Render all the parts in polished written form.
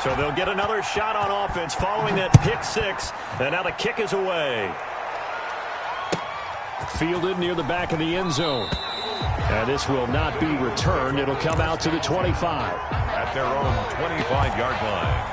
So they'll get another shot on offense following that pick six. And now the kick is away. Fielded near the back of the end zone. And this will not be returned. It'll come out to the 25. At their own 25-yard line.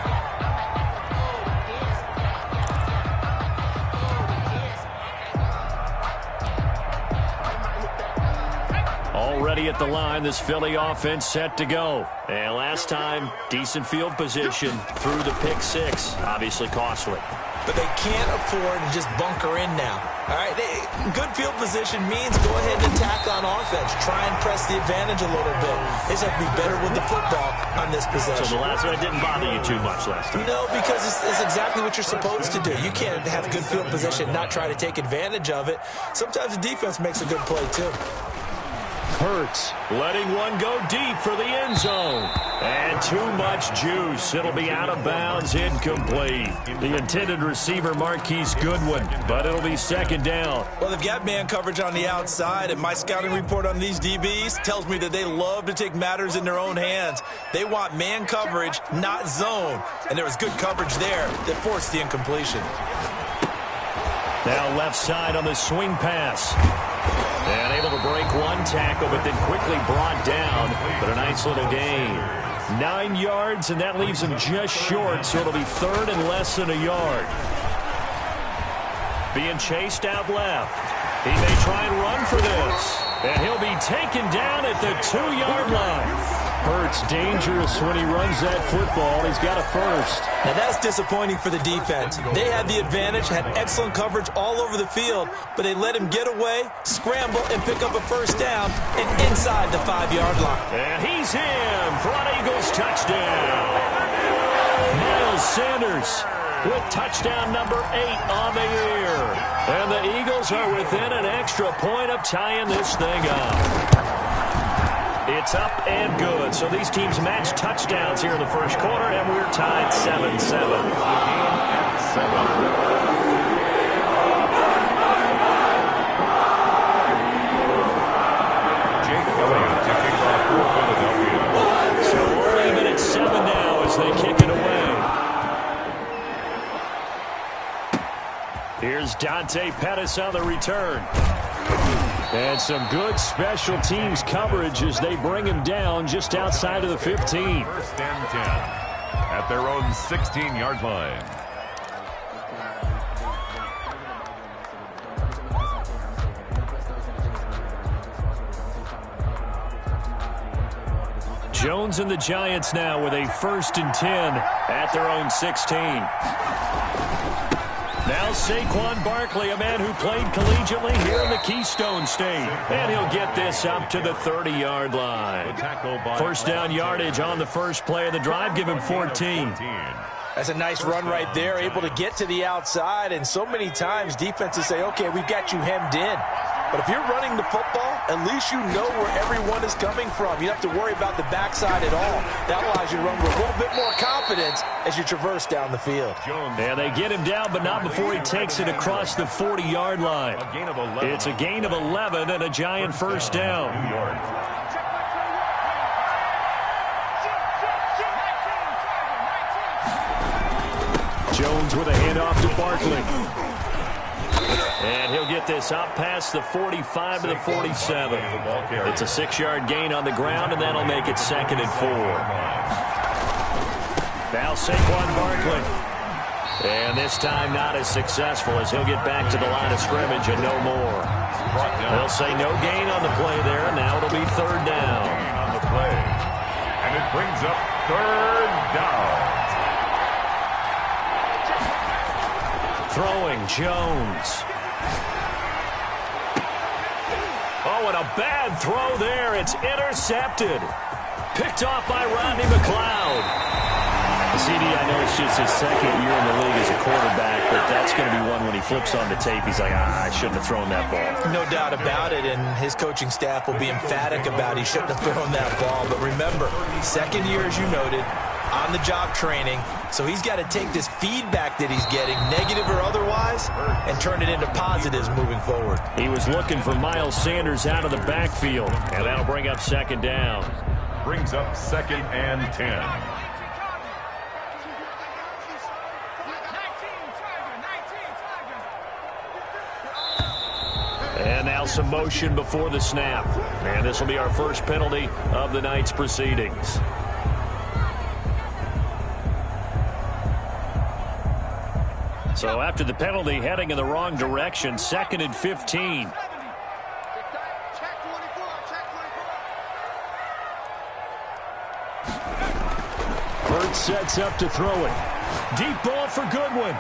Already at the line, this Philly offense set to go. And last time, decent field position through the pick six. Obviously costly. But they can't afford to just bunker in now. All right, good field position means go ahead and attack on offense. Try and press the advantage a little bit. They just have to be better with the football on this possession. So the last one didn't bother you too much last time? No, because it's exactly what you're supposed to do. You can't have good field position and not try to take advantage of it. Sometimes the defense makes a good play, too. Hurts letting one go deep for the end zone. And too much juice. It'll be out of bounds, incomplete. The intended receiver, Marquise Goodwin, but it'll be second down. Well, they've got man coverage on the outside, and my scouting report on these DBs tells me that they love to take matters in their own hands. They want man coverage, not zone. And there was good coverage there that forced the incompletion. Now left side on the swing pass. And able to break one tackle, but then quickly brought down. But a nice little gain. 9 yards, and that leaves him just short, so it'll be third and less than a yard. Being chased out left. He may try and run for this. And he'll be taken down at the 2-yard line. Hurts dangerous when he runs that football. He's got a first. Now that's disappointing for the defense. They had the advantage, had excellent coverage all over the field, but they let him get away, scramble, and pick up a first down and inside the 5-yard line. And he's in for an Eagles touchdown. Miles Sanders with touchdown number 8 on the year. And the Eagles are within an extra point of tying this thing up. It's up and good. So these teams match touchdowns here in the first quarter, and we're tied 7-7. Jake Elliott to kick off for Philadelphia. So we're even at 7 now as they kick it away. Here's Dante Pettis on the return. And some good special teams coverage as they bring him down just outside of the 15. First and 10 at their own 16-yard line. Jones and the Giants now with a 1st and 10 at their own 16. Now Saquon Barkley, a man who played collegiately here in the Keystone State. And he'll get this up to the 30-yard line. First down yardage on the first play of the drive. Give him 14. That's a nice run right there, able to get to the outside. And so many times defenses say, okay, we've got you hemmed in. But if you're running the football, at least you know where everyone is coming from. You don't have to worry about the backside at all. That allows you to run with a little bit more confidence as you traverse down the field. And they get him down, but not before he takes it across the 40-yard line. It's a gain of 11 and a Giant first down. Jones with a handoff to Barkley. And he'll get this up past the 45 to the 47. It's a 6-yard gain on the ground, and that'll make it 2nd and 4. Now Saquon Barkley. And this time not as successful as he'll get back to the line of scrimmage and no more. They'll say no gain on the play there, and now it'll be 3rd down. On the play. And it brings up 3rd down. Throwing Jones. Oh, and a bad throw there. It's intercepted. Picked off by Rodney McLeod. CD, I know it's just his 2nd year in the league as a quarterback, but that's going to be one when he flips on the tape. He's like, I shouldn't have thrown that ball. No doubt about it, and his coaching staff will be emphatic about he shouldn't have thrown that ball. But remember, 2nd year, as you noted, on-the-job training, so he's got to take this feedback that he's getting, negative or otherwise, and turn it into positives moving forward. He was looking for Miles Sanders out of the backfield, and that'll bring up 2nd down. Brings up 2nd and 10. Now some motion before the snap. And this will be our first penalty of the night's proceedings. So after the penalty, heading in the wrong direction, 2nd and 15. Hurts sets up to throw it. Deep ball for Goodwin.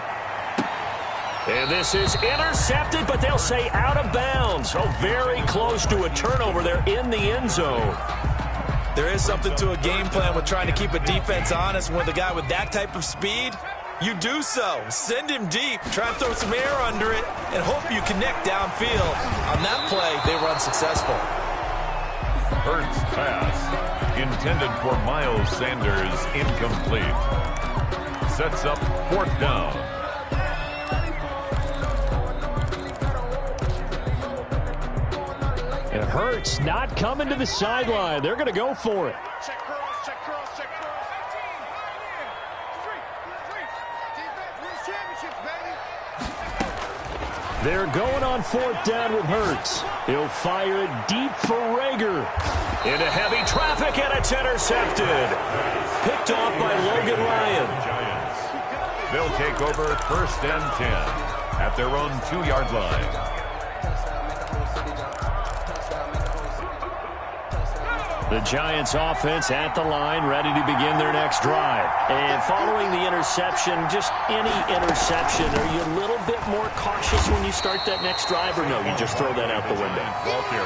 And this is intercepted, but they'll say out of bounds. Oh, very close to a turnover there in the end zone. There is something to a game plan with trying to keep a defense honest. With a guy with that type of speed, you do so. Send him deep, try and throw some air under it, and hope you connect downfield. On that play, they run successful. Hurts pass, intended for Miles Sanders, incomplete. Sets up 4th down. And Hurts not coming to the sideline. They're going to go for it. They're going on 4th down with Hurts. He'll fire it deep for Rager. Into heavy traffic, and it's intercepted. Picked off by Logan Ryan. Giants. They'll take over 1st and 10 at their own 2-yard line. The Giants offense at the line, ready to begin their next drive. And following the interception, just any interception, are you a little bit more cautious when you start that next drive, or no, you just throw that out the window?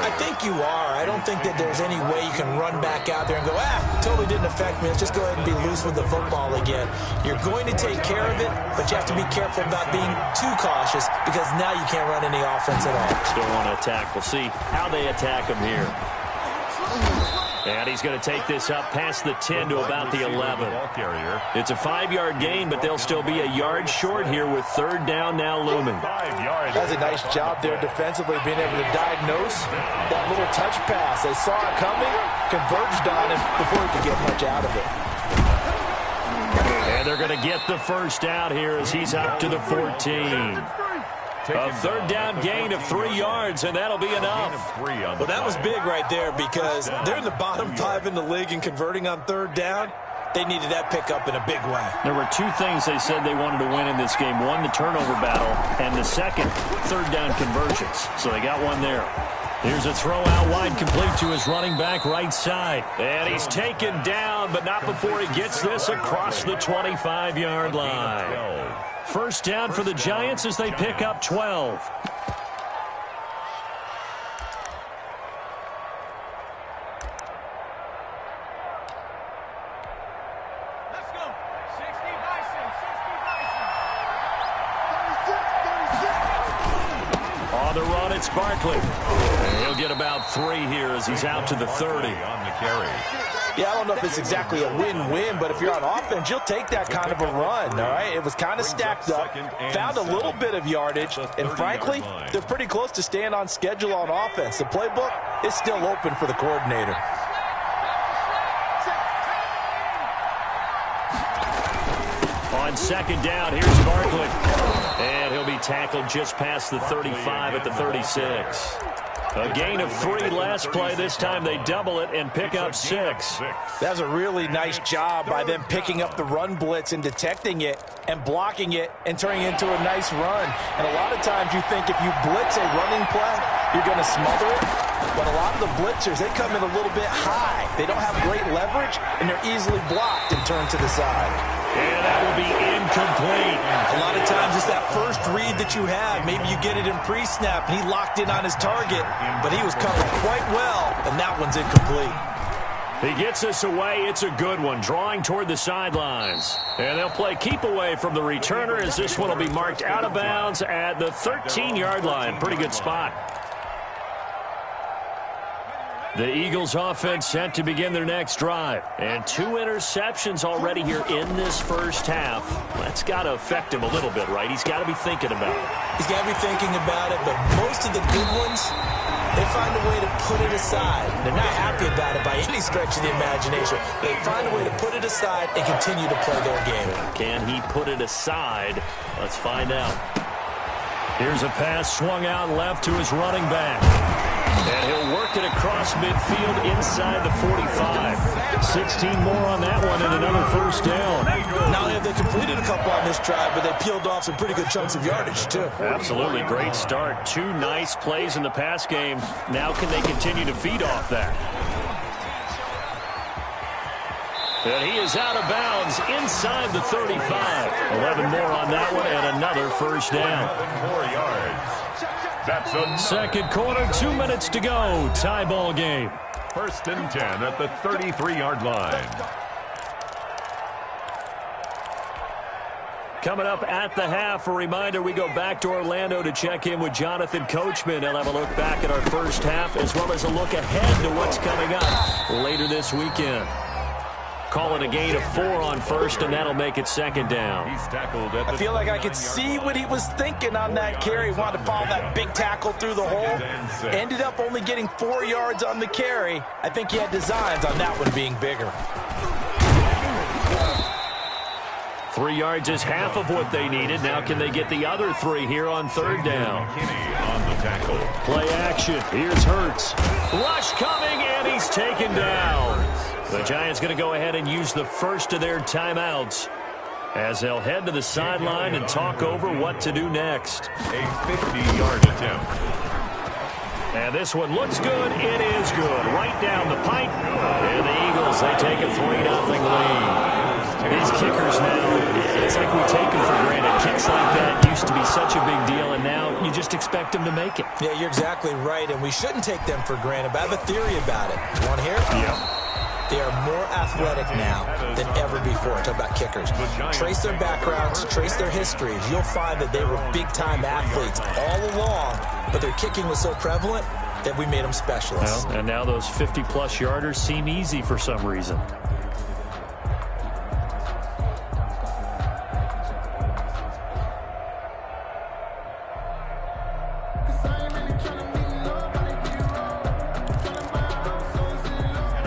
I think you are. I don't think that there's any way you can run back out there and go, totally didn't affect me. Let's just go ahead and be loose with the football again. You're going to take care of it, but you have to be careful about being too cautious, because now you can't run any offense at all. Still want to attack. We'll see how they attack him here. And he's going to take this up past the 10 to about the 11. It's a 5-yard gain, but they'll still be a yard short here with 3rd down now looming. That's a nice job there defensively, being able to diagnose that little touch pass. They saw it coming, converged on him before he could get much out of it. And they're going to get the first out here as he's up to the 14. A 3rd down gain of 3 yards, and that'll be enough. Well, that was big right there, because they're in the bottom 5 in the league and converting on 3rd down. They needed that pickup in a big way. There were 2 things they said they wanted to win in this game. One, the turnover battle, and the second, 3rd down conversions. So they got one there. Here's a throw out wide, complete to his running back right side. And he's taken down, but not before he gets this across the 25-yard line. First down for the Giants as they pick up 12. Let's go. 60 Bison. On the run, it's Barkley. And he'll get about 3 here as he's out to the 30. On the carry. Yeah, I don't know if it's exactly a win-win, but if you're on offense, you'll take that kind of a run, all right? It was kind of stacked up, found a little bit of yardage, and frankly, they're pretty close to staying on schedule on offense. The playbook is still open for the coordinator. On 2nd down, here's Barkley. And he'll be tackled just past the 35 at the 36. A gain of 3 last play. This time they double it and pick up 6. That was a really nice job by them picking up the run blitz and detecting it and blocking it and turning it into a nice run. And a lot of times you think if you blitz a running play, you're going to smother it. But a lot of the blitzers, they come in a little bit high. They don't have great leverage, and they're easily blocked and turned to the side. And that will be incomplete. A lot of times it's that first read that you have. Maybe you get it in pre-snap, and he locked in on his target, but he was covered quite well, and that one's incomplete. He gets us away. It's a good one, drawing toward the sidelines. And they'll play keep away from the returner as this one will be marked out of bounds at the 13-yard line. Pretty good spot. The Eagles offense set to begin their next drive. And 2 interceptions already here in this first half. That's got to affect him a little bit, right? He's got to be thinking about it. He's got to be thinking about it, but most of the good ones, they find a way to put it aside. They're not happy about it by any stretch of the imagination. They find a way to put it aside and continue to play their game. Can he put it aside? Let's find out. Here's a pass swung out left to his running back. And he'll work it across midfield inside the 45. 16 more on that one and another first down. Not only have they completed a couple on this drive, but they peeled off some pretty good chunks of yardage, too. Absolutely great start. 2 nice plays in the pass game. Now can they continue to feed off that? And he is out of bounds inside the 35. 11 more on that one and another first down. 4 yards. That's a second quarter, 2 minutes to go. Tie ball game. First and 10 at the 33-yard line. Coming up at the half, a reminder, we go back to Orlando to check in with Jonathan Coachman. He'll have a look back at our first half as well as a look ahead to what's coming up later this weekend. Call it a gain of 4 on first, and that'll make it second down. He's tackled at the I feel like I could see what he was thinking on that carry. He wanted to follow that big tackle through the hole. Ended up only getting 4 yards on the carry. I think he had designs on that one being bigger. 3 yards is half of what they needed. Now can they get the other 3 here on third down? Kinney on the tackle. Play action. Here's Hurts. Rush coming, and he's taken down. The Giants going to go ahead and use the first of their timeouts as they'll head to the sideline and talk over what to do next. A 50-yard attempt. And this one looks good. It is good. Right down the pipe. And the Eagles, they take a 3-0 lead. These kickers now, it's like we take them for granted. Kicks like that used to be such a big deal, and now you just expect them to make it. Yeah, you're exactly right, and we shouldn't take them for granted. But I have a theory about it. You want to hear it? Yeah. They are more athletic now than ever before. Talk about kickers. Trace their backgrounds, trace their histories. You'll find that they were big-time athletes all along, but their kicking was so prevalent that we made them specialists. Well, and now those 50-plus yarders seem easy for some reason.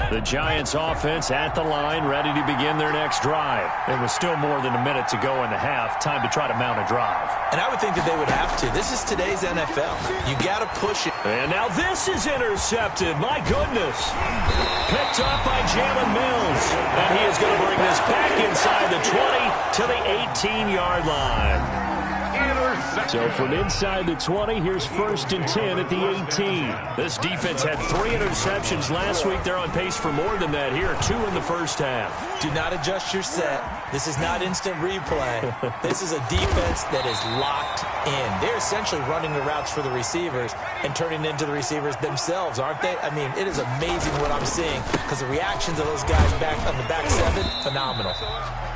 The Giants offense at the line, ready to begin their next drive. There was still more than a minute to go in the half. Time to try to mount a drive. And I would think that they would have to. This is today's NFL. You got to push it. And now this is intercepted. My goodness. Picked up by Jalen Mills. And he is going to bring this back inside the 20 to the 18-yard line. So from inside the 20, here's first and 10 at the 18. This defense had 3 interceptions last week. They're on pace for more than that here. 2 in the first half. Do not adjust your set. This is not instant replay. This is a defense that is locked in. They're essentially running the routes for the receivers and turning into the receivers themselves, aren't they? I mean, it is amazing what I'm seeing because the reactions of those guys back on the back 7, phenomenal.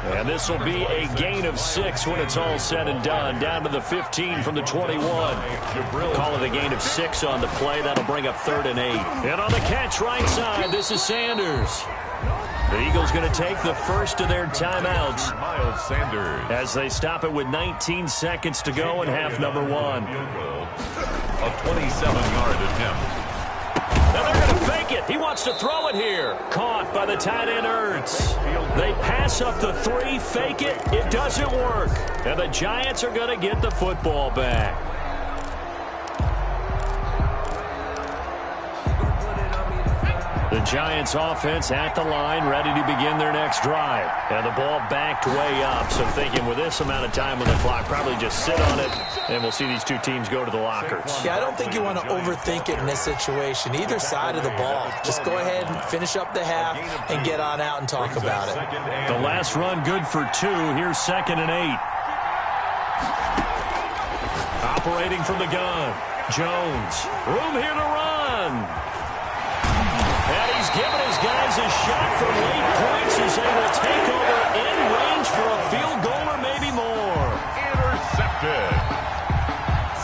And this will be a gain of 6 when it's all said and done. Down to the 15 from the 21. Call it a gain of 6 on the play. That'll bring up 3rd and 8. And on the catch right side, this is Sanders. The Eagles going to take the first of their timeouts. Miles Sanders. As they stop it with 19 seconds to go in half number 1. A 27-yard attempt. Now they're going to fake it. He wants to throw it here. Caught by the tight end Ertz. They pass up the 3, fake it. It doesn't work. And the Giants are going to get the football back. The Giants offense at the line, ready to begin their next drive. And the ball backed way up. So thinking with this amount of time on the clock, probably just sit on it, and we'll see these two teams go to the lockers. Yeah, I don't think you want to overthink it in this situation. Either side of the ball. Just go ahead and finish up the half and get on out and talk about it. The last run good for 2. Here's 2nd and 8. Operating from the gun. Jones. Room here to run. And he's given his guys a shot for late points as they will take over in range for a field goal or maybe more. Intercepted.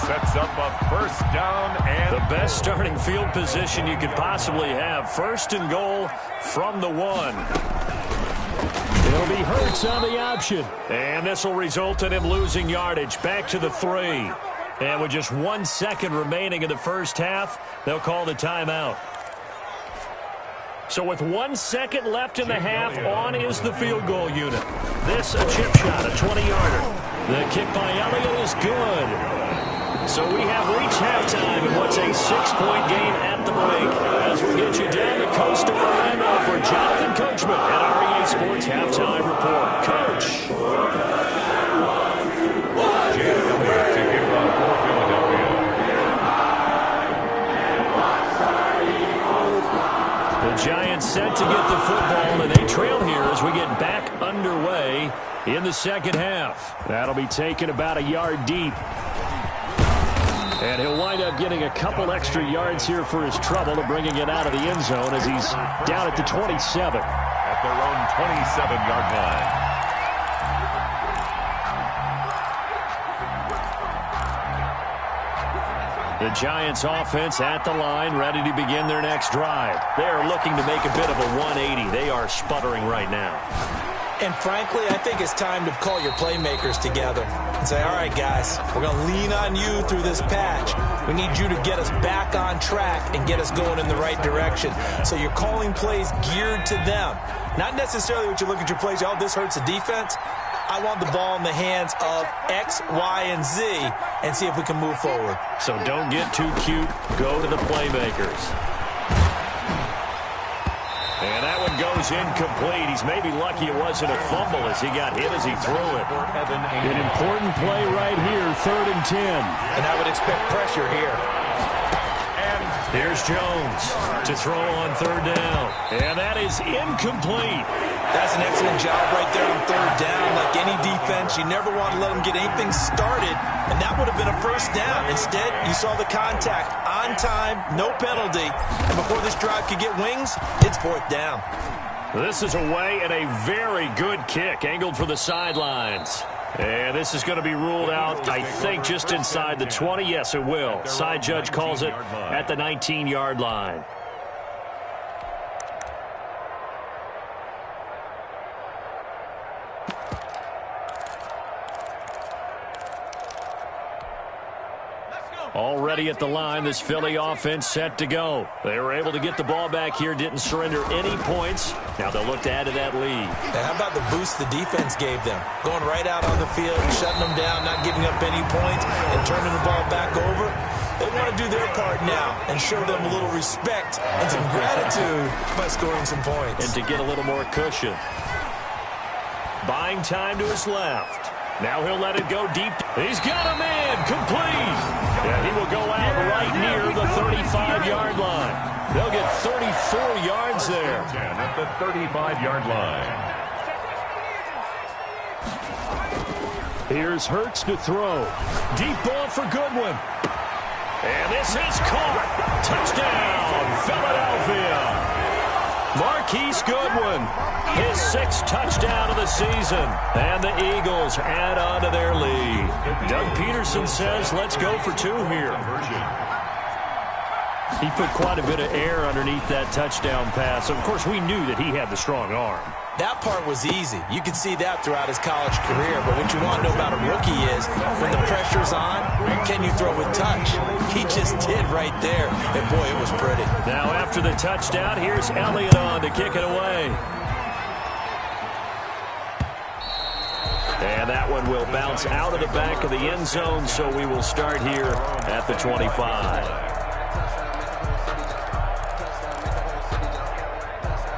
Sets up a first down and the best starting field position you could possibly have. 1st and goal from the 1. It'll be Hurts on the option. And this will result in him losing yardage. Back to the 3. And with just 1 second remaining in the first half, they'll call the timeout. So with 1 second left in the half, on is the field goal unit. This a chip shot, a 20-yarder. The kick by Elliott is good. So we have reached halftime in what's a 6-point game at the break. As we get you down the coast of Orlando for Jonathan Coachman at REA Sports Halftime Report. Coach. Jake come back to kick off for Philadelphia. The Giants set to get the football, and they trail here as we get back underway in the second half. That'll be taken about a yard deep. And he'll wind up getting a couple extra yards here for his trouble to bringing it out of the end zone as he's down at the 27. At their own 27-yard line. The Giants offense at the line, ready to begin their next drive. They are looking to make a bit of a 180. They are sputtering right now. And frankly, I think it's time to call your playmakers together and say, all right, guys, we're going to lean on you through this patch. We need you to get us back on track and get us going in the right direction. So you're calling plays geared to them. Not necessarily what you look at your plays, oh, this hurts the defense. I want the ball in the hands of X, Y, and Z and see if we can move forward. So don't get too cute. Go to the playmakers. And that one goes incomplete. He's maybe lucky it wasn't a fumble as he got hit as he threw it. An important play right here, 3rd and 10. And I would expect pressure here. Here's Jones to throw on 3rd down. And that is incomplete. That's an excellent job right there on 3rd down. Like any defense, you never want to let them get anything started, and that would have been a 1st down. Instead, you saw the contact on time, no penalty, and before this drive could get wings, it's 4th down. This is away and a very good kick, angled for the sidelines. And this is going to be ruled out, I think, just inside the 20. Yes, it will. Side judge calls it at the 19-yard line. Already at the line, this Philly offense set to go. They were able to get the ball back here, didn't surrender any points. Now they'll look to add to that lead. And how about the boost the defense gave them? Going right out on the field, shutting them down, not giving up any points, and turning the ball back over. They want to do their part now and show them a little respect and some gratitude by scoring some points. And to get a little more cushion. Buying time to his left. Now he'll let it go deep. He's got him in. Complete. And he will go out right near the 35-yard line. They'll get 34 yards there. 10 at the 35-yard line. Here's Hurts to throw. Deep ball for Goodwin. And this is caught. Touchdown, Philadelphia. Marquise Goodwin, his 6th touchdown of the season. And the Eagles add on to their lead. Doug Peterson says, let's go for 2 here. He put quite a bit of air underneath that touchdown pass. Of course, we knew that he had the strong arm. That part was easy. You could see that throughout his college career. But what you want to know about a rookie is when the pressure's on, can you throw with touch? He just did right there. And, boy, it was pretty. Now, after the touchdown, here's Elliott on to kick it away. And that one will bounce out of the back of the end zone, so we will start here at the 25.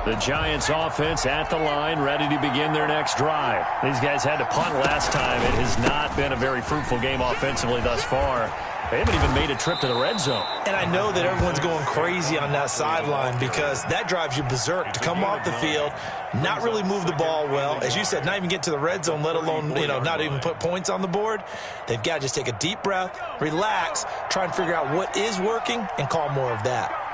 The Giants offense at the line, ready to begin their next drive. These guys had to punt last time. It has not been a very fruitful game offensively thus far. They haven't even made a trip to the red zone. And I know that everyone's going crazy on that sideline because that drives you berserk to come off the field, not really move the ball well. As you said, not even get to the red zone, let alone, not even put points on the board. They've got to just take a deep breath, relax, try and figure out what is working, and call more of that.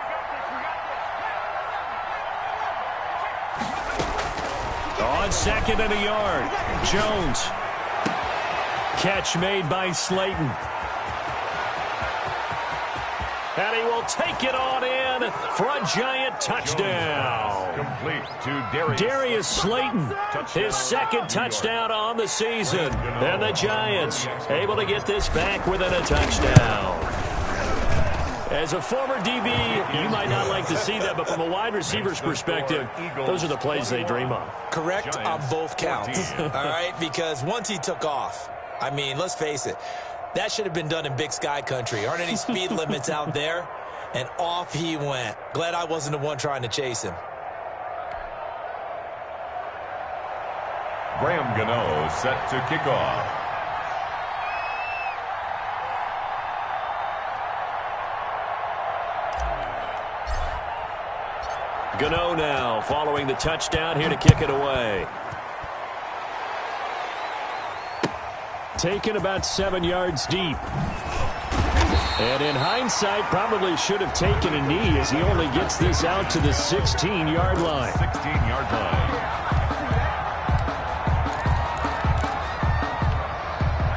On 2nd and a yard, Jones. Catch made by Slayton. And he will take it on in for a Giant touchdown. Complete to Darius Slayton, his 2nd touchdown on the season. And the Giants able to get this back within a touchdown. As a former DB, you might not like to see that, but from a wide receiver's perspective, those are the plays they dream of. Correct on both counts, all right? Because once he took off, I mean, let's face it, That should have been done in Big Sky country. Aren't any speed limits out there? And off he went. Glad I wasn't the one trying to chase him. Graham Gano set to kick off. Gano now following the touchdown here to kick it away. Taken about 7 yards deep. And in hindsight, probably should have taken a knee as he only gets this out to the 16-yard line. 16-yard line.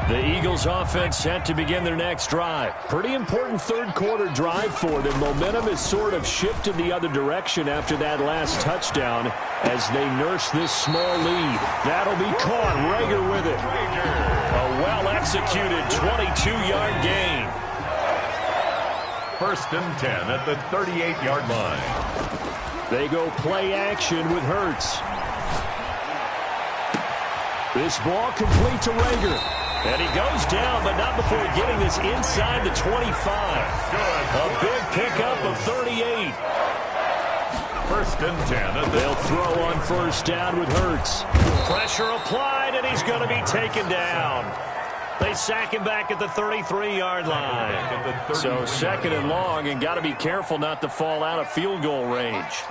The Eagles offense set to begin their next drive. Pretty important third quarter drive for them. Momentum has sort of shifted the other direction after that last touchdown as they nurse this small lead. That'll be caught. Rager with it. A well-executed 22-yard gain. 1st and 10 at the 38-yard line. They go play action with Hurts. This ball complete to Rager. And he goes down, but not before getting this inside the 25. A big pickup of 38. 1st and 10. They'll throw on 1st down with Hurts. Pressure applied, and he's going to be taken down. They sack him back at the 33-yard line. So 2nd and long, and got to be careful not to fall out of field goal range.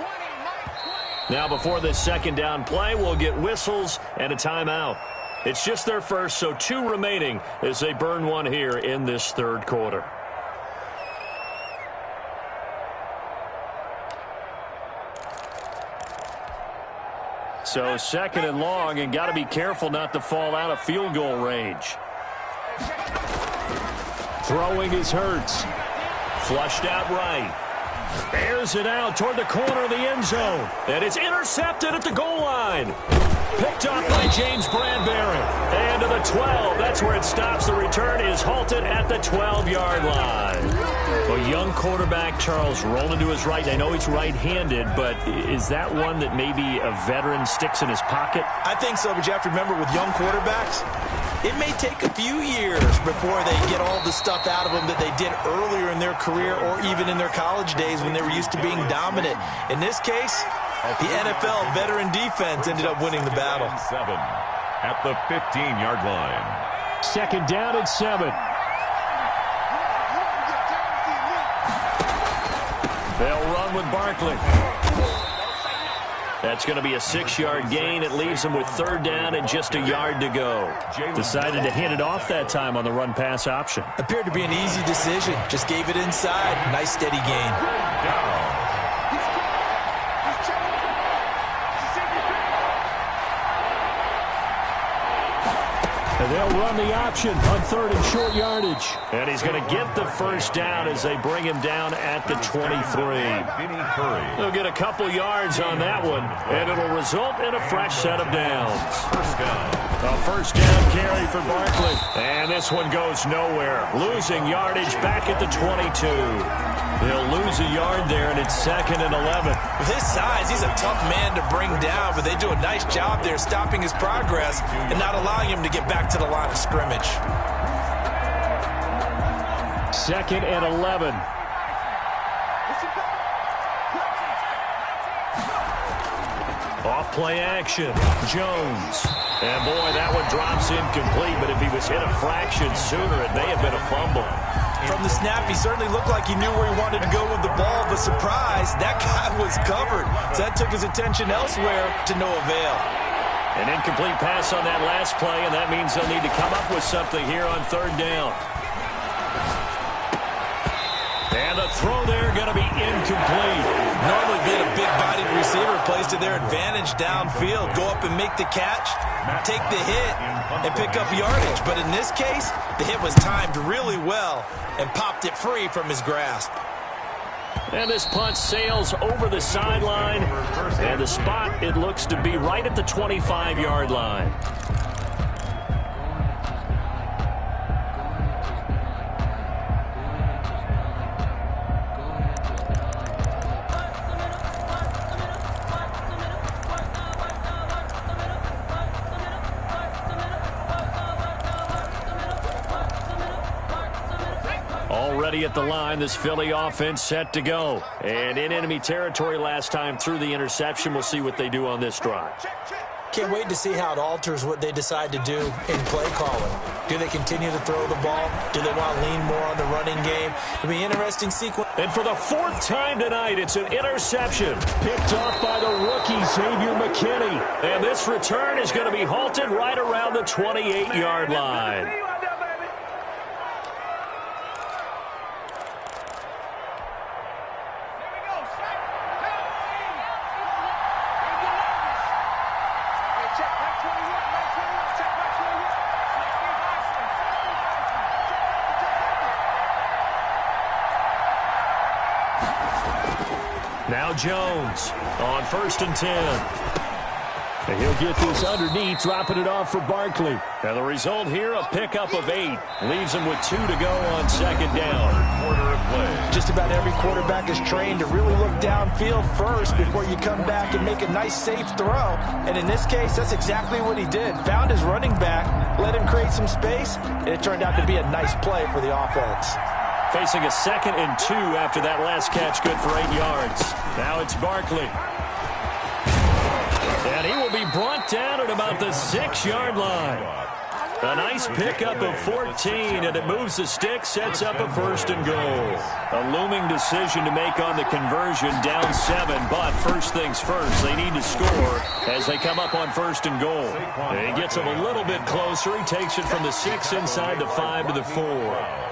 Now before this 2nd down play, we'll get whistles and a timeout. It's just their first, so 2 remaining as they burn one here in this 3rd quarter. So 2nd and long, and got to be careful not to fall out of field goal range. Throwing is Hurts. Flushed out right. Airs it out toward the corner of the end zone. And it's intercepted at the goal line. Picked up by James Bradbury. And to the 12. That's where it stops. The return is halted at the 12-yard line. A young quarterback, Charles, rolling to his right. I know he's right-handed, but is that one that maybe a veteran sticks in his pocket? I think so, but you have to remember with young quarterbacks, it may take a few years before they get all the stuff out of them that they did earlier in their career or even in their college days when they were used to being dominant. In this case, the NFL veteran defense ended up winning the battle. 7 at the 15-yard line. 2nd down and 7. They'll run with Barkley. That's going to be a 6-yard gain. It leaves them with 3rd down and just a yard to go. Decided to hand it off that time on the run-pass option. Appeared to be an easy decision. Just gave it inside. Nice, steady gain. And they'll run the option on 3rd and short yardage. And he's going to get the 1st down as they bring him down at the 23. They'll get a couple yards on that one, and it'll result in a fresh set of downs. 1st down. A 1st down carry for Barkley. And this one goes nowhere. Losing yardage back at the 22. They'll lose a yard there, and it's 2nd and 11. With his size, he's a tough man to bring down, but they do a nice job there stopping his progress and not allowing him to get back to the line of scrimmage. 2nd and 11. Off play action. Jones. And boy, that one drops incomplete, but if he was hit a fraction sooner, it may have been a fumble. From the snap, he certainly looked like he knew where he wanted to go with the ball, but surprise, that guy was covered. So that took his attention elsewhere to no avail. An incomplete pass on that last play, and that means they'll need to come up with something here on 3rd down. And the throw there going to be incomplete. Normally being a big-bodied receiver plays to their advantage downfield. Go up and make the catch, take the hit, and pick up yardage. But in this case, the hit was timed really well and popped it free from his grasp. And this punt sails over the sideline. And the spot, it looks to be right at the 25-yard line. ready at the line. This Philly offense set to go. And in enemy territory last time through the interception. We'll see what they do on this drive. Can't wait to see how it alters what they decide to do in play calling. Do they continue to throw the ball? Do they want to lean more on the running game? It'll be an interesting sequence. And for the fourth time tonight, it's an interception. Picked off by the rookie, Xavier McKinney. And this return is going to be halted right around the 28-yard line. Now Jones on 1st and 10. And he'll get this underneath, dropping it off for Barkley. And the result here, a pickup of 8. Leaves him with 2 to go on 2nd down. Quarter of play. Just about every quarterback is trained to really look downfield first before you come back and make a nice, safe throw. And in this case, that's exactly what he did. Found his running back, let him create some space, and it turned out to be a nice play for the offense. Facing a 2nd and 2 after that last catch, good for 8 yards. Now it's Barkley. And he will be brought down at about the 6-yard line. A nice pickup of 14, and it moves the stick, sets up a 1st and goal. A looming decision to make on the conversion, down 7, but first things first, they need to score as they come up on 1st and goal. And he gets him a little bit closer. He takes it from the 6 inside the 5 to the 4.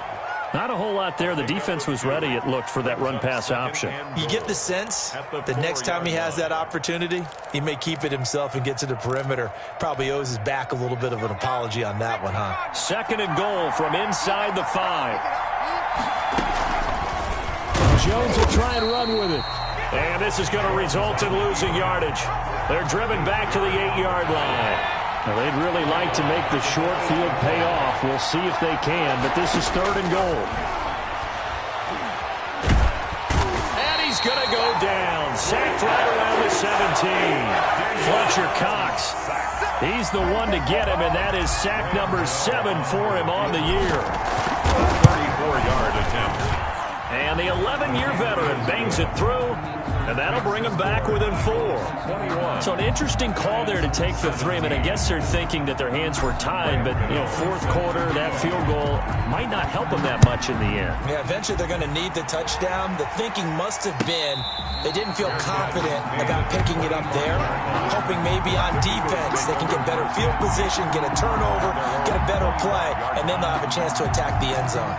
Not a whole lot there. The defense was ready, it looked, for that run-pass option. You get the sense that next time he has that opportunity, he may keep it himself and get to the perimeter. Probably owes his back a little bit of an apology on that one, huh? 2nd and goal from inside the 5. Jones will try and run with it. And this is going to result in losing yardage. They're driven back to the 8-yard line. Now, they'd really like to make the short field pay off. We'll see if they can, but this is 3rd and goal. And he's going to go down. Sacked right around the 17. Fletcher Cox. He's the one to get him, and that is sack number 7 for him on the year. 34-yard attempt. And the 11-year veteran bangs it through, and that'll bring him back within 4. 21. So an interesting call there to take the 3. I mean, I guess they're thinking that their hands were tied, but, you know, 4th quarter, that field goal might not help them that much in the end. Yeah, eventually they're going to need the touchdown. The thinking must have been they didn't feel confident about picking it up there, hoping maybe on defense they can get better field position, get a turnover, get a better play, and then they'll have a chance to attack the end zone.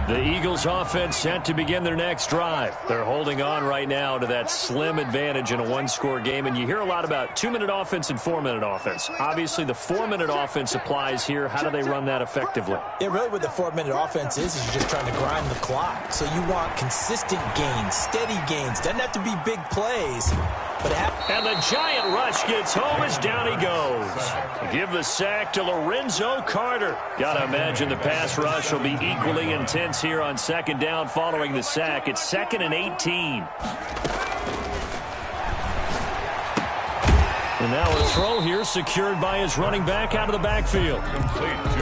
The Eagles offense set to begin their next drive. They're holding on right now to that slim advantage in a 1-score game, and you hear a lot about 2-minute offense and 4-minute offense. Obviously, the 4-minute offense applies here. How do they run that effectively? Yeah, really what the 4-minute offense is you're just trying to grind the clock. So you want consistent gains, steady gains. Doesn't have to be big plays. And the giant rush gets home as down he goes. Give the sack to Lorenzo Carter. Gotta imagine the pass rush will be equally intense here on 2nd down following the sack. It's 2nd and 18. And now a throw here secured by his running back out of the backfield.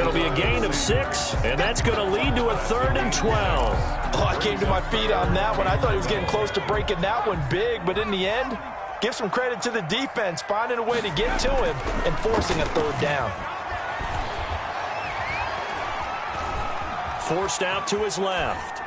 It'll be a gain of 6, and that's going to lead to a 3rd and 12. Oh, I came to my feet on that one. I thought he was getting close to breaking that one big, but in the end, give some credit to the defense, finding a way to get to him and forcing a 3rd down. Forced out to his left.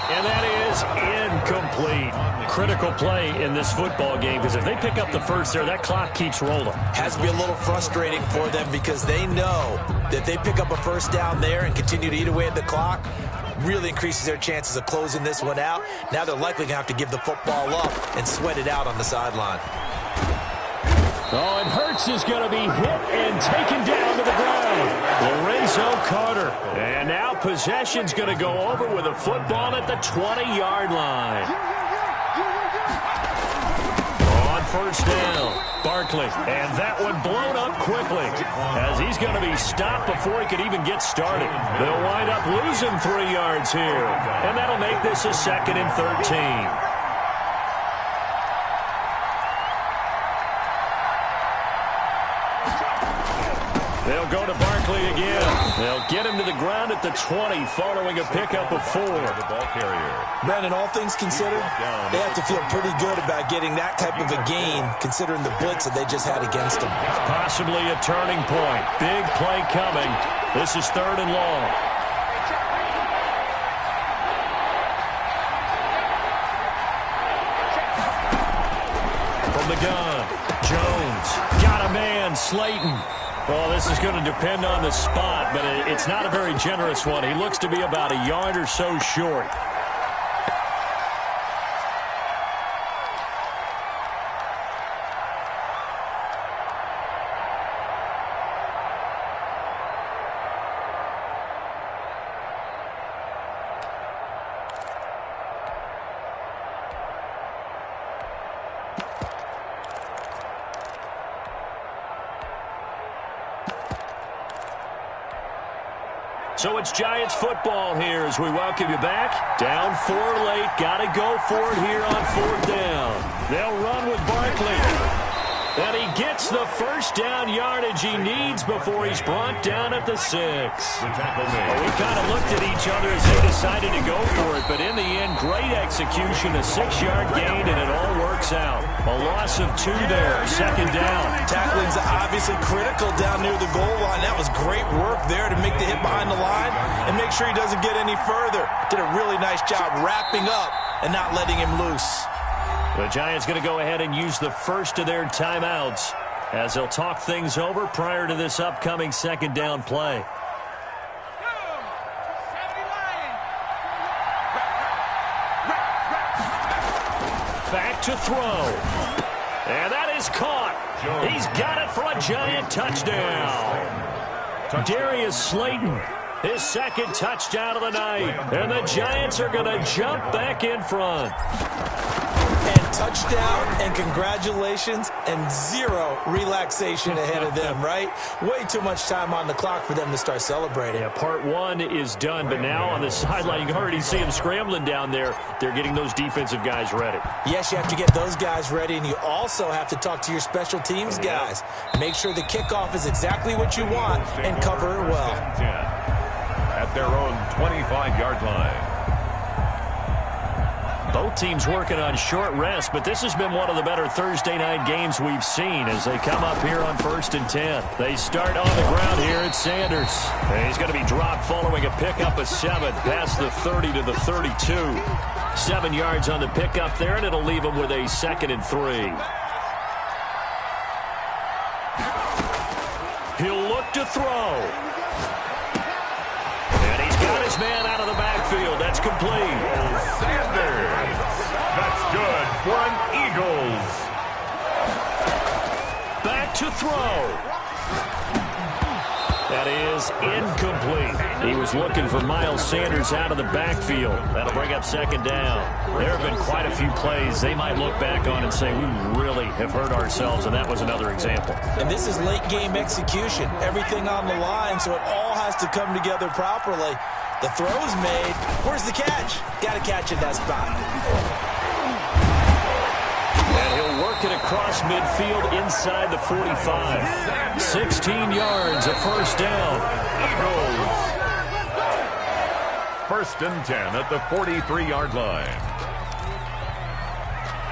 And that is incomplete. Critical play in this football game, because if they pick up the first there, that clock keeps rolling. Has to be a little frustrating for them because they know that they pick up a 1st down there and continue to eat away at the clock, really increases their chances of closing this one out. Now they're likely going to have to give the football up and sweat it out on the sideline. Oh, and Hurts is going to be hit and taken down to the ground. Lorenzo Carter. And now possession's going to go over with a football at the 20-yard line. On 1st down, Barkley. And that one blown up quickly as he's going to be stopped before he could even get started. They'll wind up losing 3 yards here. And that'll make this a 2nd and 13. They'll go to Barkley again. They'll get him to the ground at the 20 following a pickup of 4. The ball carrier. Brandon, all things considered, they have to feel pretty good about getting that type of a gain considering the blitz that they just had against them. Possibly a turning point. Big play coming. This is 3rd and long. From the gun, Jones got a man, Slayton. Well, this is going to depend on the spot, but it's not a very generous one. He looks to be about a yard or so short. So it's Giants football here as we welcome you back. Down 4 late. Got to go for it here on 4th down. They'll run with Barkley. And he gets the first down yardage he needs before he's brought down at the 6. The tackle made. Well, we kind of looked at each other as they decided to go for it. But in the end, great execution, a 6-yard gain, and it all works out. A loss of 2 there, 2nd down. Tackling's obviously critical down near the goal line. That was great work there to make the hit behind the line and make sure he doesn't get any further. Did a really nice job wrapping up and not letting him loose. The Giants going to go ahead and use the first of their timeouts as they'll talk things over prior to this upcoming 2nd down play. Back to throw. And that is caught. He's got it for a Giant touchdown. Darius Slayton, his 2nd touchdown of the night. And the Giants are going to jump back in front. And touchdown and congratulations and 0 relaxation ahead of them, right? Way too much time on the clock for them to start celebrating. Yeah, part 1 is done, but now on the sideline, you can already see them scrambling down there. They're getting those defensive guys ready. Yes, you have to get those guys ready, and you also have to talk to your special teams guys. Make sure the kickoff is exactly what you want and cover it well. At their own 25-yard line. Both teams working on short rest, but this has been one of the better Thursday night games we've seen as they come up here on 1st and 10. They start on the ground here at Sanders. And he's going to be dropped following a pickup of 7 past the 30 to the 32. 7 yards on the pickup there, and it'll leave him with a 2nd and 3. He'll look to throw. And he's got his man out of the backfield. That's complete. Sanders. That's good for an Eagles. Back to throw. That is incomplete. He was looking for Miles Sanders out of the backfield. That'll bring up 2nd down. There have been quite a few plays they might look back on and say, we really have hurt ourselves, and that was another example. And this is late game execution. Everything on the line, so it all has to come together properly. The throw's made. Where's the catch? Got to catch in that spot. And he'll work it across midfield inside the 45. 16 yards, a 1st down. Eagles. 1st and 10 at the 43-yard line.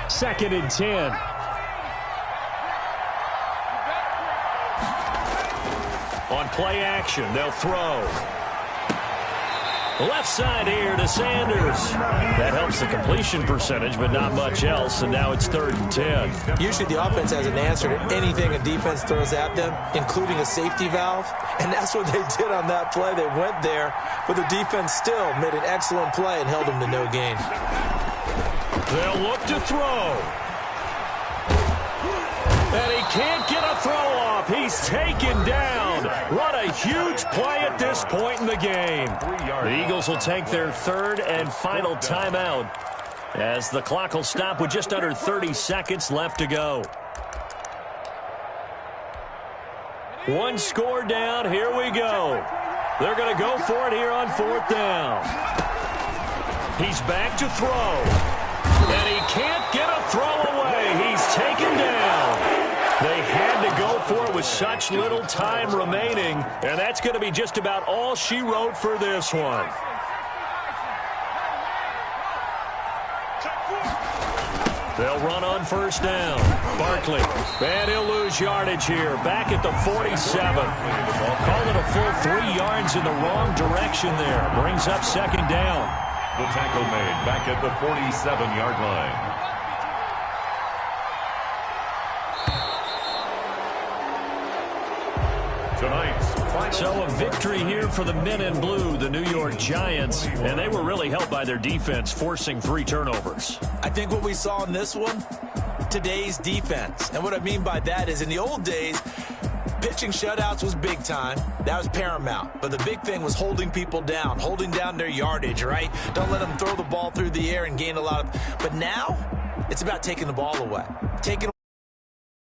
2nd and 10. On play action, they'll throw. Left side here to Sanders. That helps the completion percentage, but not much else, and now it's 3rd and 10. Usually the offense has an answer to anything a defense throws at them, including a safety valve, and that's what they did on that play. They went there, but the defense still made an excellent play and held them to no gain. They'll look to throw. And he can't get a throw off. He's taken down. What a huge play at this point in the game. The Eagles will take their 3rd and final timeout as the clock will stop with just under 30 seconds left to go. 1 score down. Here we go. They're going to go for it here on 4th down. He's back to throw. And he can't get a throw away. He's taken down. They had to go for it with with such little time remaining, and that's going to be just about all she wrote for this one. They'll run on first down. Barkley, and he'll lose yardage here. Back at the 47. Call it a full 3 yards in the wrong direction there. Brings up second down. The tackle made back at the 47-yard line. So a victory here for the men in blue, the New York Giants, and they were really helped by their defense, forcing 3 turnovers. I think what we saw in this one, today's defense. And what I mean by that is in the old days, pitching shutouts was big time. That was paramount. But the big thing was holding people down, holding down their yardage, right? Don't let them throw the ball through the air and gain a lot of... But now, it's about taking the ball away. Taking